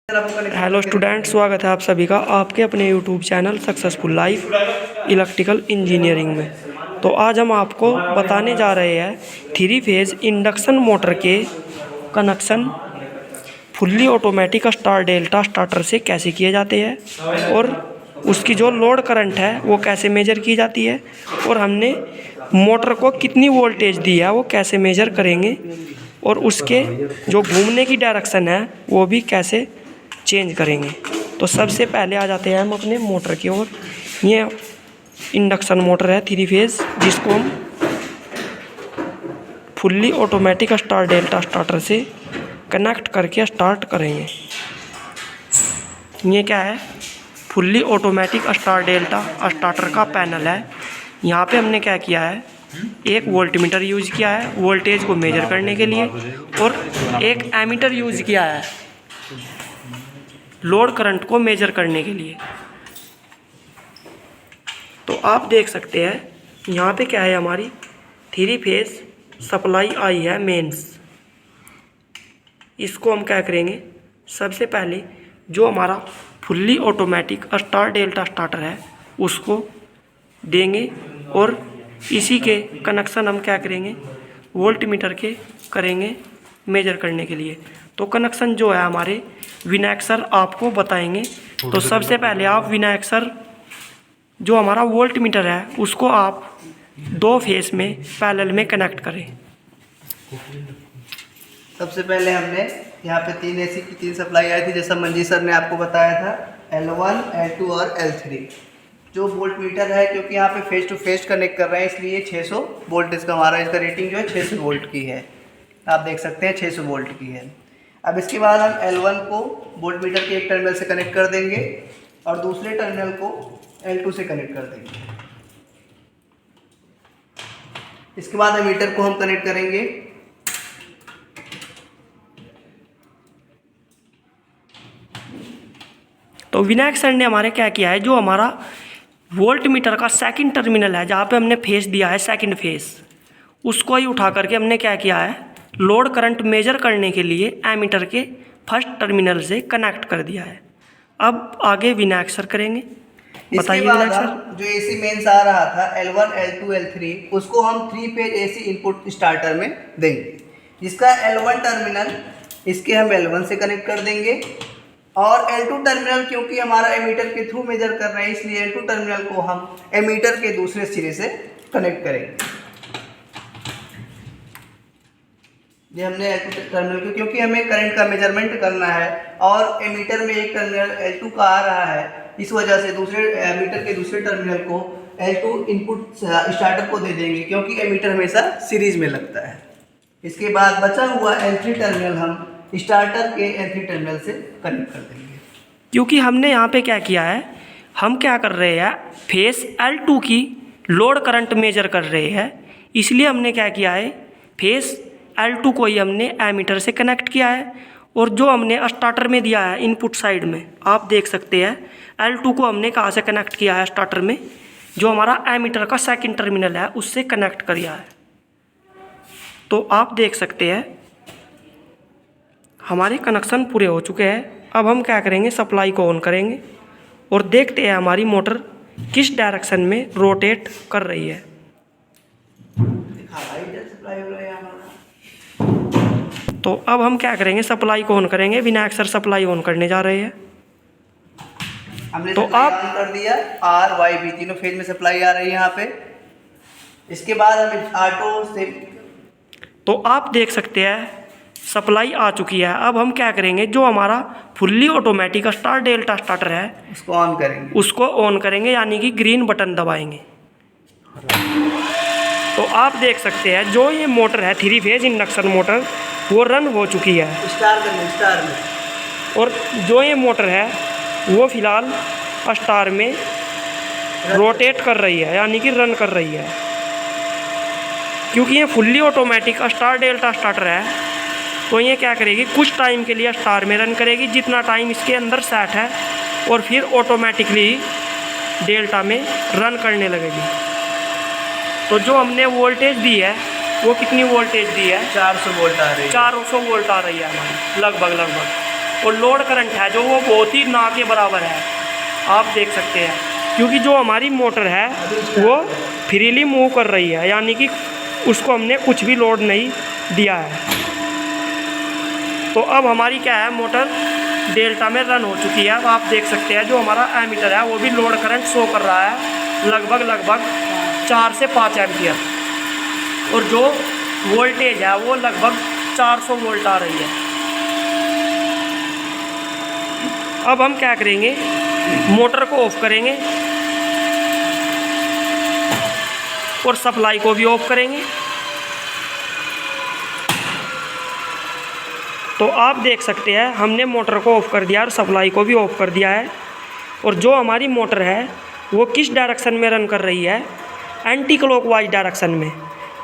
Hello student, स्वागत है आप सभी का आपके अपने YouTube channel successful life electrical engineering में। तो आज हम आपको बताने जा रहे हैं 3 फेज इंडक्शन मोटर के connection fully automatic star delta starter से कैसे किए जाते हैं और उसकी जो लोड करंट है वो कैसे मेजर की जाती है और हमने मोटर को कितनी वोल्टेज दी है वो कैसे मेजर करेंगे और उसके जो घूमने की डायरेक्शन है वो भी कैसे चेंज करेंगे। तो सबसे पहले आ जाते हैं हम अपने मोटर की ओर। ये इंडक्शन मोटर है 3 फेज, जिसको हम fully automatic star delta starter से कनेक्ट करके स्टार्ट करेंगे। ये क्या है? Fully automatic star delta starter का पैनल है। यहाँ पे हमने क्या किया है, एक वोल्टमीटर यूज किया है वोल्टेज को मेजर करने के लिए और एक एमीटर यूज किया है लोड करंट को मेजर करने के लिए। तो आप देख सकते हैं यहाँ पे क्या है, हमारी 3 फेज सप्लाई आई है मेंस। इसको हम क्या करेंगे, सबसे पहले जो हमारा fully automatic star delta starter है उसको देंगे और इसी के कनेक्शन हम क्या करेंगे, वोल्टमीटर के करेंगे मेजर करने के लिए। तो कनेक्शन जो है हमारे विनायक सर आपको बताएंगे। तो सबसे पहले आप विनायक सर जो हमारा वोल्टमीटर है उसको आप 2 फेस में पैरेलल में कनेक्ट करें। सबसे पहले हमने यहाँ पे 3 एसी की 3 सप्लाई आई थी, जैसा मंजीत सर ने आपको बताया था, L1, L2 और L3। जो वोल्ट मीटर है, क्योंकि यहाँ पे फेस टू फेस कनेक्ट कर रहे हैं इसलिए 600 वोल्टेज का हमारा इसका रेटिंग जो है 600 वोल्ट की है। आप देख सकते हैं 600 वोल्ट की है। अब इसके बाद हम L1 को वोल्ट मीटर के एक टर्मिनल से कनेक्ट कर देंगे और दूसरे टर्मिनल को L2 से कनेक्ट कर देंगे। इसके बाद एमीटर को हम कनेक्ट करेंगे तो विनायक सर ने हमारे क्या किया है, जो हमारा वोल्ट मीटर का सेकंड टर्मिनल है जहाँ पे हमने फेस दिया है सेकंड फेस, उसको ही उठा करके हमने क्या किया है, लोड करंट मेजर करने के लिए एमीटर के फर्स्ट टर्मिनल से कनेक्ट कर दिया है। अब आगे विनायक सर करेंगे, बताइए विनायक सर। जो एसी मेंस आ रहा था L1, L2, L3, उसको हम 3 फेज एसी इनपुट स्टार्टर में देंगे, जिसका L1 टर्मिनल इसके हम L1 से कनेक्ट कर देंगे और L2 टर्मिनल क्योंकि हमारा एमीटर के थ्रू मेजर कर रहे हैं इसलिए L2 टर्मिनल को हम एमीटर के दूसरे सिरे से कनेक्ट करेंगे। ये हमने L2 टर्मिनल को, क्योंकि हमें करंट का मेजरमेंट करना है और एमीटर में एक टर्मिनल L2 का आ रहा है, इस वजह से दूसरे एमीटर के दूसरे टर्मिनल को L2 इनपुट स्टार्टर को दे देंगे, क्योंकि एमीटर हमेशा सीरीज में लगता है। इसके बाद बचा हुआ L3 टर्मिनल हम स्टार्टर के L3 टर्मिनल से कनेक्ट कर देंगे। क्योंकि हमने यहाँ पे क्या किया है, हम क्या कर रहे हैं, फेस L2 की लोड करंट मेजर कर रहे हैं, इसलिए हमने क्या किया है, फेस L2 को ही हमने एमीटर से कनेक्ट किया है और जो हमने स्टार्टर में दिया है इनपुट साइड में, आप देख सकते हैं L2 को हमने कहाँ से कनेक्ट किया है, स्टार्टर में जो हमारा एमीटर का सेकंड टर्मिनल है उससे कनेक्ट किया है। तो आप देख सकते हैं हमारे कनेक्शन पूरे हो चुके हैं। अब हम क्या करेंगे, सप्लाई को ऑन करेंगे और देखते हैं हमारी मोटर किस डायरेक्शन में रोटेट कर रही है। तो अब हम क्या करेंगे, सप्लाई को ऑन करेंगे। विनायक सर सप्लाई ऑन करने जा रहे हैं। हमने तो आप कर दिया, R, Y, B तीनों फेज में सप्लाई आ रही है यहाँ पे। इसके बाद हमें ऑटो से, तो आप देख सकते हैं सप्लाई आ चुकी है। अब हम क्या करेंगे, जो हमारा fully automatic star delta starter है उसको ऑन करेंगे, उसको ऑन करेंगे, यानी कि ग्रीन बटन दबाएंगे। तो आप देख सकते हैं जो ये मोटर है 3 फेज इंडक्शन मोटर वो रन हो चुकी है स्टार में और जो ये मोटर है वो फिलहाल स्टार में रोटेट कर रही है, यानी कि रन कर रही है। क्योंकि ये fully automatic star delta starter है तो ये क्या करेगी, कुछ टाइम के लिए स्टार में रन करेगी, जितना टाइम इसके अंदर सेट है, और फिर ऑटोमेटिकली डेल्टा में रन करने लगेगी। तो जो हमने वोल्टेज दी है वो कितनी वोल्टेज दी है, 400 वोल्ट आ रही है, 400 वोल्ट आ रही है हमारी लगभग। और लोड करंट है जो वो बहुत ही ना के बराबर है, आप देख सकते हैं, क्योंकि जो हमारी मोटर है वो फ्रीली मूव कर रही है, यानी कि उसको हमने कुछ भी लोड नहीं दिया है। तो अब हमारी क्या है, मोटर डेल्टा में रन हो चुकी है। अब आप देख सकते हैं जो हमारा एमीटर है वो भी लोड करंट शो कर रहा है लगभग 4 से 5 एम्पियर, और जो वोल्टेज है वो लगभग 400 वोल्ट आ रही है। अब हम क्या करेंगे, मोटर को ऑफ करेंगे और सप्लाई को भी ऑफ करेंगे। तो आप देख सकते हैं हमने मोटर को ऑफ कर दिया और सप्लाई को भी ऑफ कर दिया है। और जो हमारी मोटर है वो किस डायरेक्शन में रन कर रही है, एंटी क्लॉकवाइज डायरेक्शन में।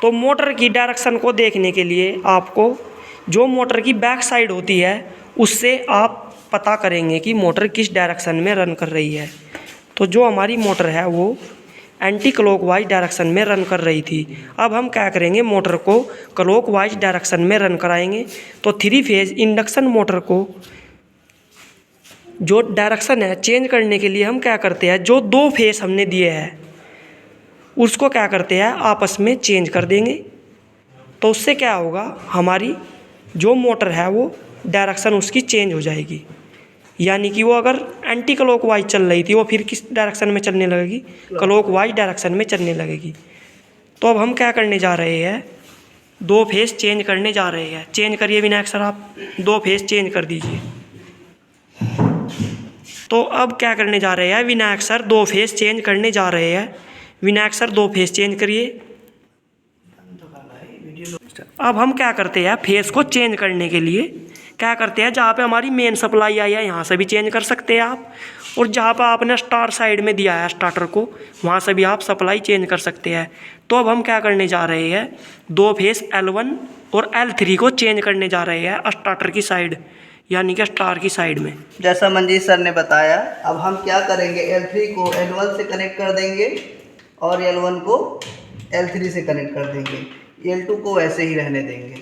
तो मोटर की डायरेक्शन को देखने के लिए आपको जो मोटर की बैक साइड होती है उससे आप पता करेंगे कि मोटर किस डायरेक्शन में रन कर रही है। तो जो हमारी मोटर है वो एंटी क्लॉकवाइज डायरेक्शन में रन कर रही थी। अब हम क्या करेंगे, मोटर को क्लॉकवाइज डायरेक्शन में रन कराएंगे। तो 3 फेज इंडक्शन मोटर को जो डायरेक्शन है चेंज करने के लिए हम क्या करते हैं, जो 2 फेस हमने दिए हैं उसको क्या करते हैं, आपस में चेंज कर देंगे। तो उससे क्या होगा, हमारी जो मोटर है वो डायरेक्शन उसकी चेंज हो जाएगी, यानी कि वो अगर एंटी क्लॉकवाइज चल रही थी वो फिर किस डायरेक्शन में चलने लगेगी, क्लॉकवाइज डायरेक्शन में चलने लगेगी। तो अब हम क्या करने जा रहे हैं, 2 फेस चेंज करने जा रहे हैं। चेंज करिए विनायक सर, आप 2 फेस चेंज कर दीजिए। तो अब क्या करने जा रहे हैं, विनायक सर 2 फेस चेंज करने जा रहे हैं। विनायक सर 2 फेस चेंज करिए। अब हम क्या करते हैं, फेस को चेंज करने के लिए क्या करते हैं, जहाँ पे हमारी मेन सप्लाई आई है यहाँ से भी चेंज कर सकते हैं आप, और जहाँ पे आपने स्टार साइड में दिया है स्टार्टर को वहाँ से भी आप सप्लाई चेंज कर सकते हैं। तो अब हम क्या करने जा रहे हैं, 2 फेस L1 और L3 को चेंज करने जा रहे हैं स्टार्टर की साइड, यानी कि स्टार की साइड में। जैसा मंजीत सर ने बताया, अब हम क्या करेंगे, L3 को L1 से कनेक्ट कर देंगे और L1 को L3 से कनेक्ट कर देंगे, L2 को वैसे ही रहने देंगे।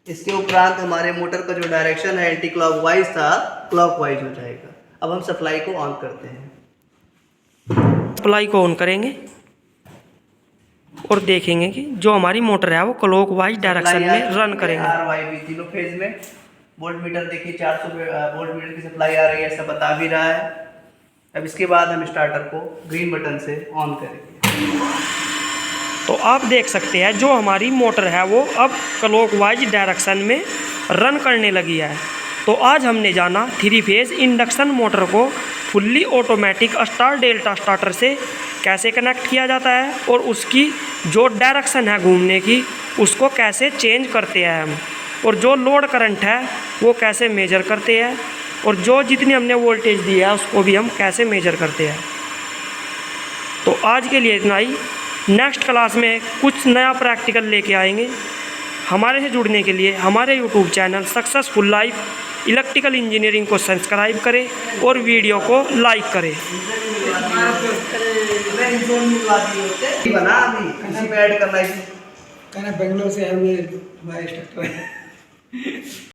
इसके उपरांत हमारे मोटर का जो डायरेक्शन है एंटी क्लॉकवाइज था, क्लॉकवाइज हो जाएगा। अब हम सप्लाई को ऑन करते हैं। सप्लाई को ऑन करेंगे और देखेंगे कि जो हमारी मोटर है वो क्लॉकवाइज डायरेक्शन में रन करेंगे। RYB तीनों फेज में वोल्ट मीटर देखिए 400 वोल्ट मीटर की सप्लाई आ रही है, ऐसा बता भी रहा है। अब इसके बाद हम स्टार्टर को ग्रीन बटन से ऑन करेंगे। तो आप देख सकते हैं जो हमारी मोटर है वो अब क्लॉकवाइज डायरेक्शन में रन करने लगी है। तो आज हमने जाना 3 फेज इंडक्शन मोटर को fully automatic star delta starter से कैसे कनेक्ट किया जाता है और उसकी जो डायरेक्शन है घूमने की उसको कैसे चेंज करते हैं हम, और जो लोड करंट है वो कैसे मेजर करते हैं, और जो जितनी हमने वोल्टेज दी है उसको भी हम कैसे मेजर करते हैं। तो आज के लिए इतना ही। नेक्स्ट क्लास में कुछ नया प्रैक्टिकल लेके आएंगे। हमारे से जुड़ने के लिए हमारे YouTube channel successful life electrical engineering को सब्सक्राइब करें और वीडियो को लाइक करें। बना अभी इसी में ऐड करना है। बेंगलोर से है, हमारे इंस्ट्रक्टर है।